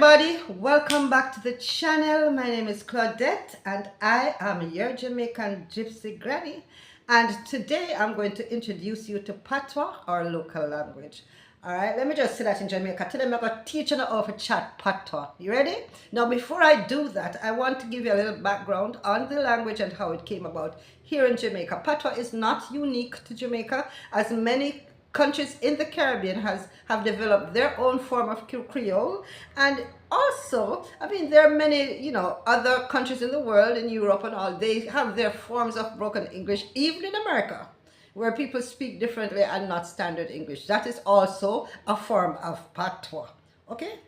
everybody, welcome back to the channel. My name is Claudette and I am your Jamaican Gypsy granny, and today I'm going to introduce you to Patois, our local language. Alright, let me just say that in Jamaica. Today I'm going to teach you how to chat Patois. You ready? Now before I do that, I want to give you a little background on the language and how it came about here in Jamaica. Patois is not unique to Jamaica, as many countries in the Caribbean have developed their own form of Creole, and also, I mean, there are many, other countries in the world, in Europe and all, they have their forms of broken English, even in America, where people speak differently and not standard English. That is also a form of patois, okay?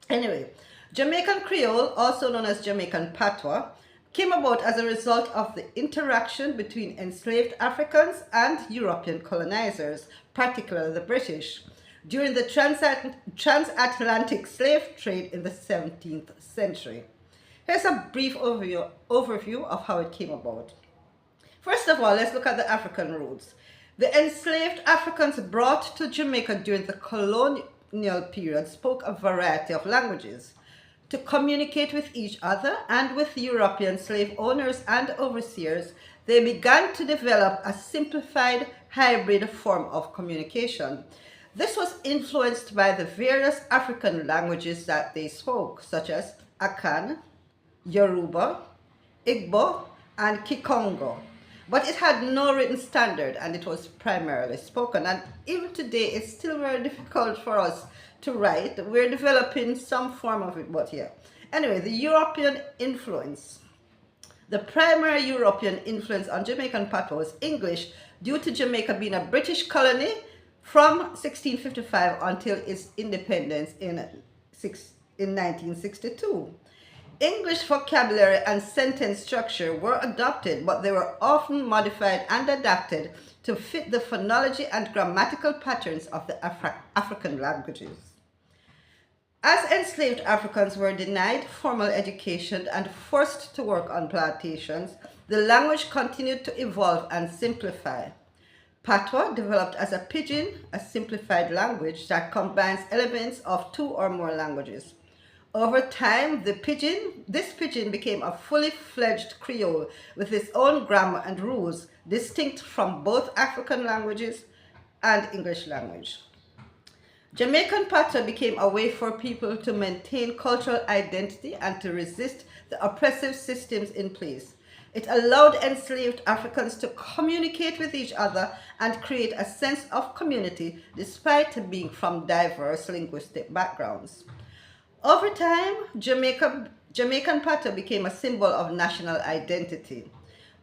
Anyway, Jamaican Creole, also known as Jamaican Patois, came about as a result of the interaction between enslaved Africans and European colonizers, particularly the British, during the transatlantic slave trade in the 17th century. Here's a brief overview of how it came about. First of all, let's look at the African roots. The enslaved Africans brought to Jamaica during the colonial period spoke a variety of languages. To communicate with each other and with European slave owners and overseers, they began to develop a simplified hybrid form of communication. This was influenced by the various African languages that they spoke, such as Akan, Yoruba, Igbo, and Kikongo. But it had no written standard and it was primarily spoken. And even today, it's still very difficult for us to write. We're developing some form of it, but yeah. Anyway, the European influence. The primary European influence on Jamaican Patois was English, due to Jamaica being a British colony from 1655 until its independence in 1962. English vocabulary and sentence structure were adopted, but they were often modified and adapted to fit the phonology and grammatical patterns of the African languages. As enslaved Africans were denied formal education and forced to work on plantations, the language continued to evolve and simplify. Patois developed as a pidgin, a simplified language that combines elements of two or more languages. Over time, this pidgin became a fully fledged Creole with its own grammar and rules, distinct from both African languages and English language. Jamaican Patois became a way for people to maintain cultural identity and to resist the oppressive systems in place. It allowed enslaved Africans to communicate with each other and create a sense of community despite being from diverse linguistic backgrounds. Over time, Jamaican Patois became a symbol of national identity.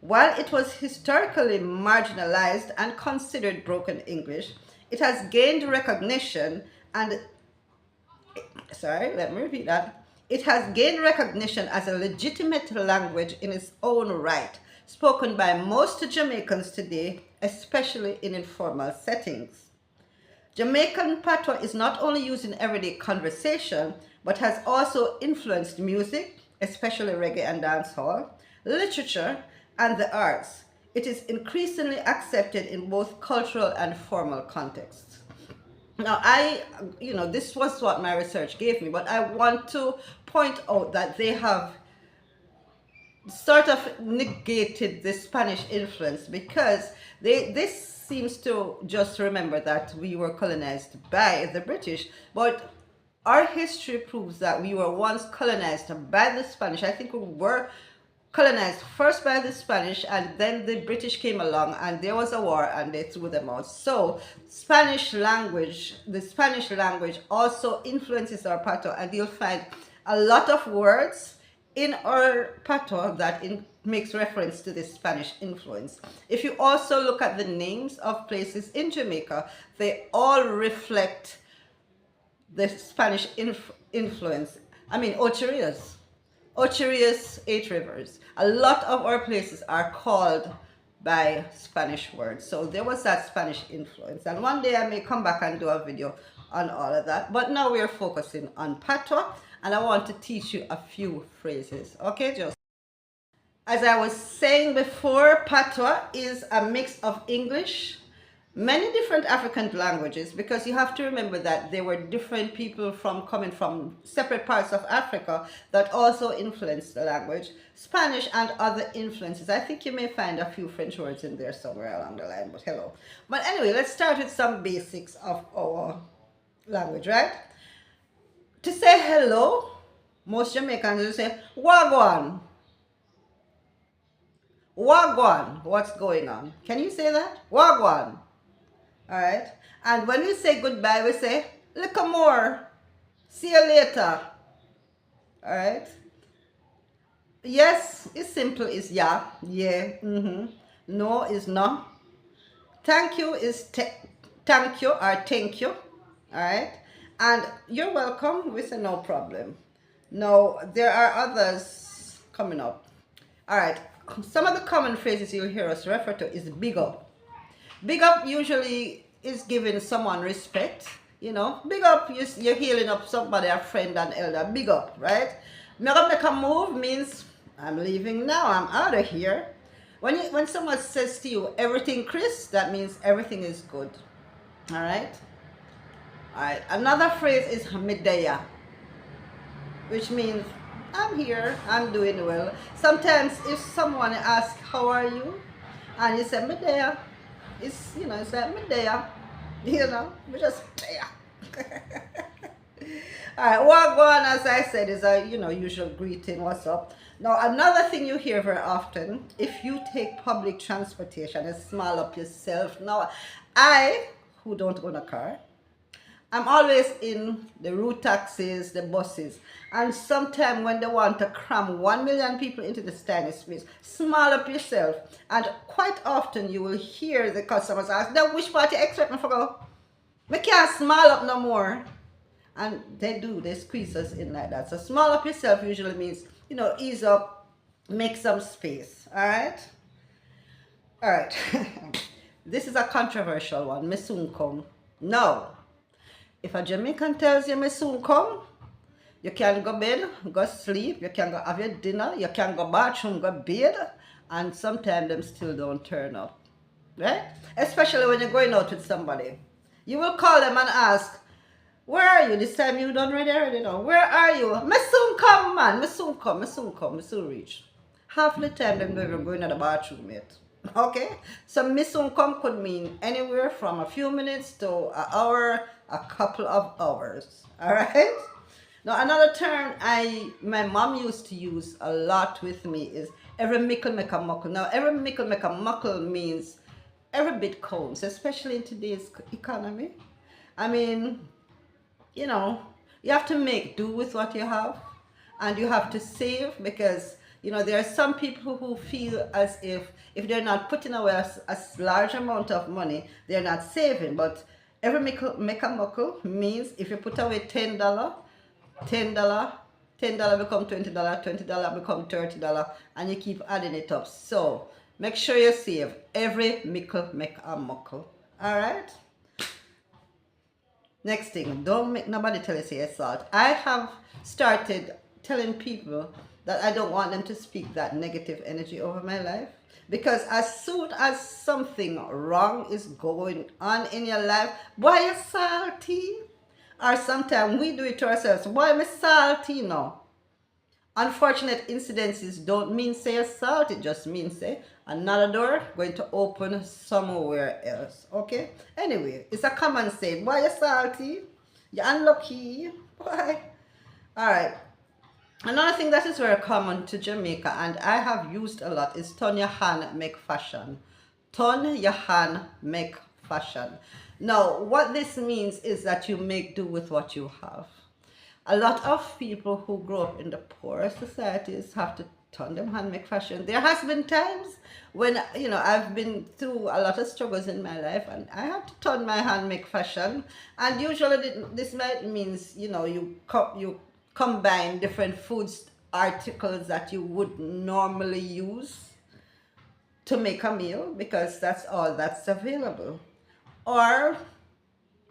While it was historically marginalized and considered broken English, it has gained recognition and, It has gained recognition as a legitimate language in its own right, spoken by most Jamaicans today, especially in informal settings. Jamaican Patois is not only used in everyday conversation, but has also influenced music, especially reggae and dancehall, literature, and the arts. It is increasingly accepted in both cultural and formal contexts. Now, this was what my research gave me, but I want to point out that they have sort of negated the Spanish influence, because this seems to just remember that we were colonized by the British, but our history proves that we were once colonized by the Spanish. I think we were colonized first by the Spanish, and then the British came along and there was a war and they threw them out. So the Spanish language also influences our patois, and you'll find a lot of words in our patois that makes reference to this Spanish influence. If you also look at the names of places in Jamaica, they all reflect the Spanish influence. I mean, Ocherias, 8 Rivers. A lot of our places are called by Spanish words. So there was that Spanish influence. And one day I may come back and do a video on all of that. But now we're focusing on patois, and I want to teach you a few phrases. Okay, just as I was saying before, patois is a mix of English, many different African languages, because you have to remember that there were different people coming from separate parts of Africa that also influenced the language. Spanish and other influences. I think you may find a few French words in there somewhere along the line, but hello. But anyway, let's start with some basics of our language, right? To say hello, most Jamaicans will say wagwan. Wagwan, what's going on? Can you say that? Wagwan. All right. And when we say goodbye, we say little more. See you later. All right. Yes is simple is yeah. Yeah. No is no. Thank you is thank you or thank you. All right. And you're welcome. We say no problem. No, there are others coming up. All right. Some of the common phrases you'll hear us refer to is big up. Big up usually is giving someone respect. You know, big up, you're healing up somebody, a friend, an elder. Big up, right? Make a move means I'm leaving now, I'm out of here. When someone says to you, everything Chris, that means everything is good. All right? All right. Another phrase is midaya, which means I'm here, I'm doing well. Sometimes if someone asks, how are you? And you say, midaya, it's, it's like midaya, we just there. All right, wagwan, as I said, is a, usual greeting, what's up? Now, another thing you hear very often, if you take public transportation, is smile up yourself. Now, I, who don't own a car, I'm always in the route taxis, the buses, and sometimes when they want to cram 1 million people into the standing space, smile up yourself. And quite often you will hear the customers ask, now which part you expect me to go? We can't smile up no more. And they squeeze us in like that. So smile up yourself usually means, ease up, make some space, all right? All right, this is a controversial one, me soon come. No. If a Jamaican tells you me soon come, you can go bed, go sleep, you can go have your dinner, you can go bathroom, go bed, and sometimes them still don't turn up, right? Especially when you're going out with somebody. You will call them and ask, where are you? This time you done already now. Where are you? Me soon come, man. Me soon come, me soon reach. Half the time them don't even go into the bathroom yet. Okay? So me soon come could mean anywhere from a few minutes to an hour, a couple of hours. Alright? Now another term my mom used to use a lot with me is every mickle make a muckle. Now every mickle make a muckle means every bit counts, especially in today's economy. I mean, you have to make do with what you have, and you have to save, because there are some people who feel as if they're not putting away a large amount of money, they're not saving. But every make a muckle means if you put away $10, $10 become $20, $20 become $30, and you keep adding it up. So make sure you save. Every mickle make a muckle. All right. Next thing, don't make nobody tell you say you're salt. I have started telling people that I don't want them to speak that negative energy over my life, because as soon as something wrong is going on in your life, boy, you're salty. Or sometimes we do it to ourselves, boy, I'm salty now. Unfortunate incidences don't mean say you're salty, it just means say another door going to open somewhere else. Okay? Anyway, it's a common saying, boy, you're salty, you're unlucky, boy. Alright. Another thing that is very common to Jamaica, and I have used a lot, is turn your hand, make fashion. Turn your hand, make fashion. Now, what this means is that you make do with what you have. A lot of people who grow up in the poorer societies have to turn them hand, make fashion. There has been times when, I've been through a lot of struggles in my life, and I have to turn my hand, make fashion. And usually this might means, you combine different foods, articles that you would normally use to make a meal, because that's all that's available. Or,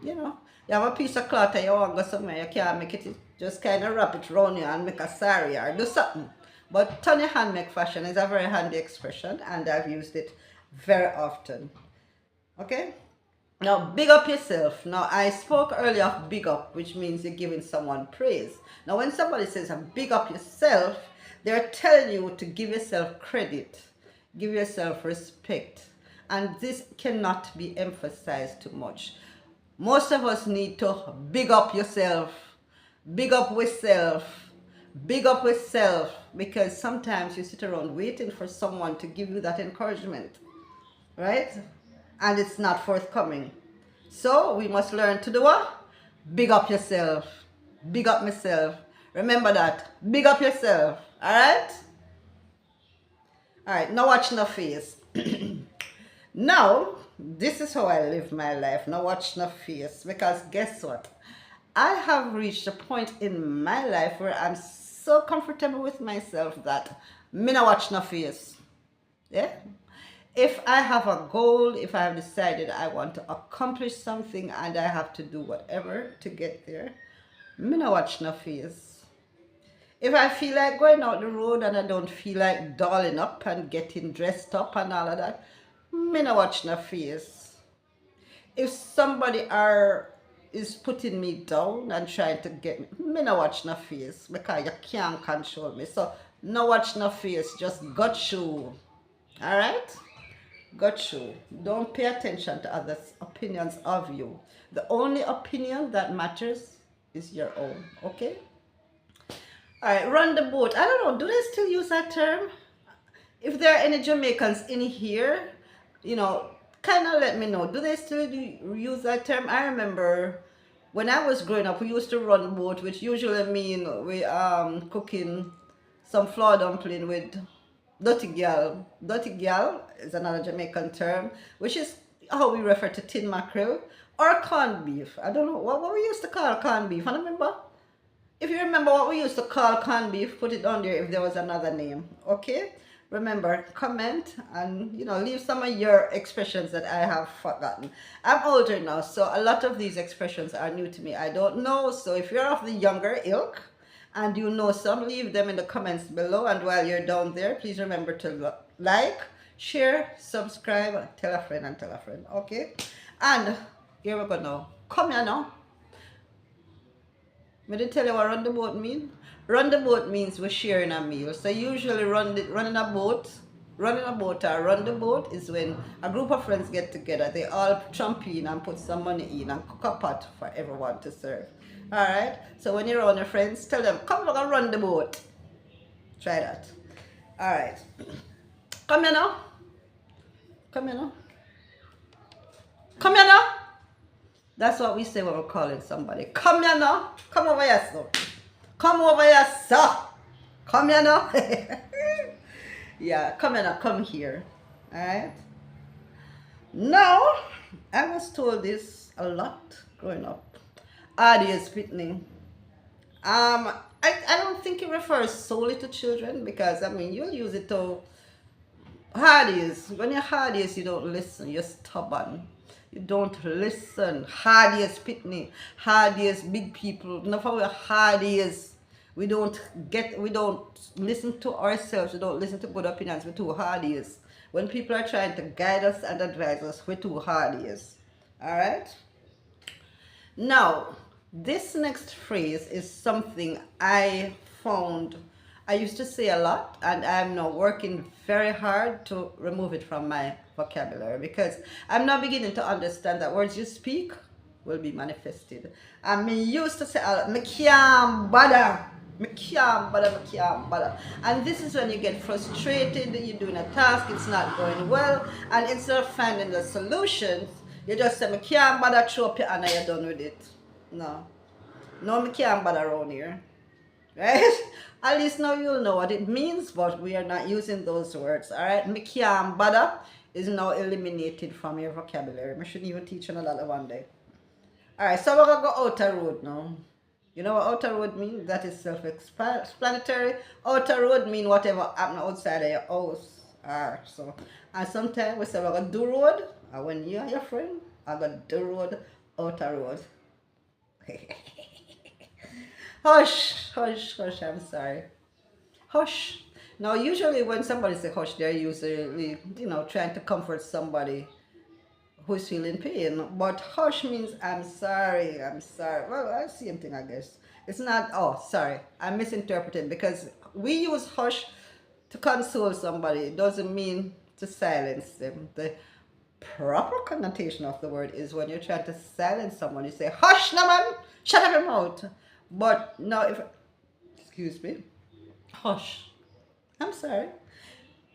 you have a piece of cloth and you want to go somewhere, you can't make it, just kind of wrap it around you and make a sari or do something. But turn your hand, make fashion is a very handy expression, and I've used it very often. Okay? Now, big up yourself. Now, I spoke earlier of big up, which means you're giving someone praise. Now, when somebody says big up yourself, they're telling you to give yourself credit, give yourself respect. And this cannot be emphasized too much. Most of us need to big up yourself, big up with self, big up with self, because sometimes you sit around waiting for someone to give you that encouragement, right? And it's not forthcoming. So we must learn to do what? Big up yourself. Big up myself. Remember that. Big up yourself. Alright? Alright, now watch no face. Now, this is how I live my life. Now watch no face. Because guess what? I have reached a point in my life where I'm so comfortable with myself that me no watch no face. Yeah? If I have a goal, if I have decided I want to accomplish something and I have to do whatever to get there, me no watch no face. If I feel like going out the road and I don't feel like dolling up and getting dressed up and all of that, me no watch no face. If somebody is putting me down and trying to get me no watch no face, because you can't control me. So no watch no face, just gut you. Alright? Got you. Don't pay attention to others' opinions of you. The only opinion that matters is your own. Okay? Alright, run the boat. I don't know, do they still use that term? If there are any Jamaicans in here, kind of let me know. Do they still use that term? I remember when I was growing up, we used to run boat, which usually mean we cooking some flour dumpling with dirty gal. Dirty gal is another Jamaican term, which is how we refer to tin mackerel or corned beef. I don't know what we used to call corned beef. I don't remember. If you remember what we used to call corned beef, put it on there if there was another name. Okay? Remember, comment and leave some of your expressions that I have forgotten. I'm older now, so a lot of these expressions are new to me. I don't know. So if you're of the younger ilk, and you know some, leave them in the comments below. And while you're down there, please remember to like, share, subscribe, tell a friend and tell a friend. Okay? And here we go now. Come here now. May I tell you what run the boat mean? Run the boat means we're sharing a meal. So usually running a boat or run the boat is when a group of friends get together. They all jump in and put some money in and cook a pot for everyone to serve. Alright? So when you're around your friends, tell them, come look and run the boat. Try that. Alright. Come here now. Come here now. Come here now. That's what we say when we're calling somebody. Come here now. Come over here, sir. Come over here, sir. Come here now. Yeah, come here now. Come here. Alright? Now, I was told this a lot growing up. Audience pitney. I don't think it refers solely to children, because you'll use it to hardies. When you're hardies, you don't listen. You're stubborn. You don't listen. Hardies pitney. Hardies big people. Enough of we're hardies. We don't listen to ourselves. We don't listen to good opinions. We're too hardies. When people are trying to guide us and advise us, we're too hardies. Alright? Now, this next phrase is something I found I used to say a lot, and I'm now working very hard to remove it from my vocabulary, because I'm now beginning to understand that words you speak will be manifested. I used to say, me can't bother. Me can't bother, me can't bother. And this is when you get frustrated, you're doing a task, it's not going well, and instead of finding the solutions, you just say, me can't bother, throw up your hand and you're done with it. No. No, me can't bother around here. Right? At least now you'll know what it means, but we are not using those words. Alright? Me can't bother is now eliminated from your vocabulary. I should even teach you another one day. Alright, so we're going to go outer road now. You know what outer road means? That is self-explanatory. Outer road means whatever happens outside of your house. So, and sometimes we say we're going to do road, and when you and your friend are going to do road, outer road. Hush, hush, hush, I'm sorry. Hush. Now, usually when somebody says hush, they're usually, trying to comfort somebody who's feeling pain. But hush means I'm sorry, I'm sorry. Well, same thing, I guess. It's not, oh, sorry, I misinterpreted because we use hush to console somebody. It doesn't mean to silence them. The proper connotation of the word is when you're trying to silence someone, you say, hush, no man, shut up your mouth. But no, if, excuse me, hush, I'm sorry,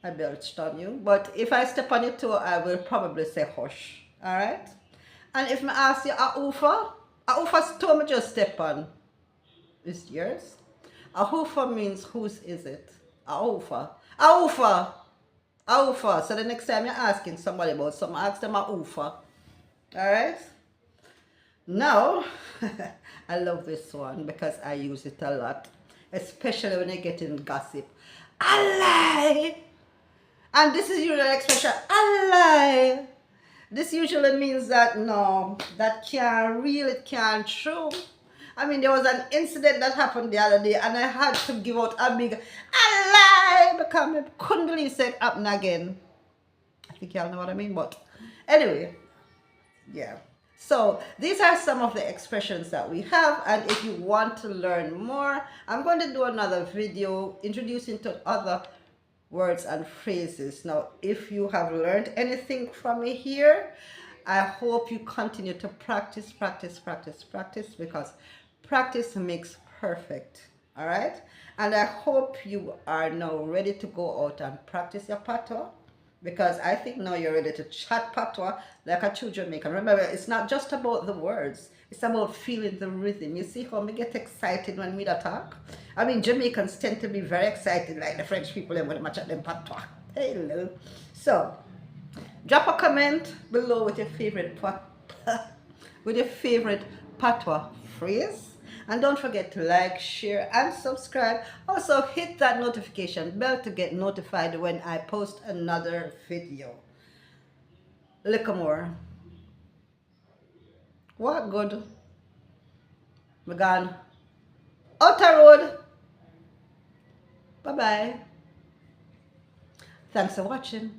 I belched on you. But if I step on your toe, I will probably say hush. All right? And if I ask you a oofa toe me just step on. Is yours? A hoofa means whose is it? A oofa. A oofa. A oofa. So the next time you're asking somebody about something, ask them a oofa. All right? Now, I love this one because I use it a lot, especially when you're getting gossip. I lie. And this is usually an expression, I lie. This usually means that no, that can't real, it can't true. I mean, there was an incident that happened the other day and I had to give out a big, I lie, because I couldn't believe it happened again. I think y'all know what I mean, but anyway, yeah. So these are some of the expressions that we have, and if you want to learn more, I'm going to do another video introducing to other words and phrases. Now, if you have learned anything from me here, I hope you continue to practice, practice, practice, practice, because practice makes perfect. All right? And I hope you are now ready to go out and practice your patois, because I think now you're ready to chat patois like a true Jamaican. Remember, it's not just about the words. It's about feeling the rhythm. You see how me get excited when we talk? I mean, Jamaicans tend to be very excited, like the French people when they chat them patois. Hello. So, drop a comment below with your favorite patois phrase. And don't forget to like, share, and subscribe. Also, hit that notification bell to get notified when I post another video. Little more. What good? We're gone. Outer road. Bye-bye. Thanks for watching.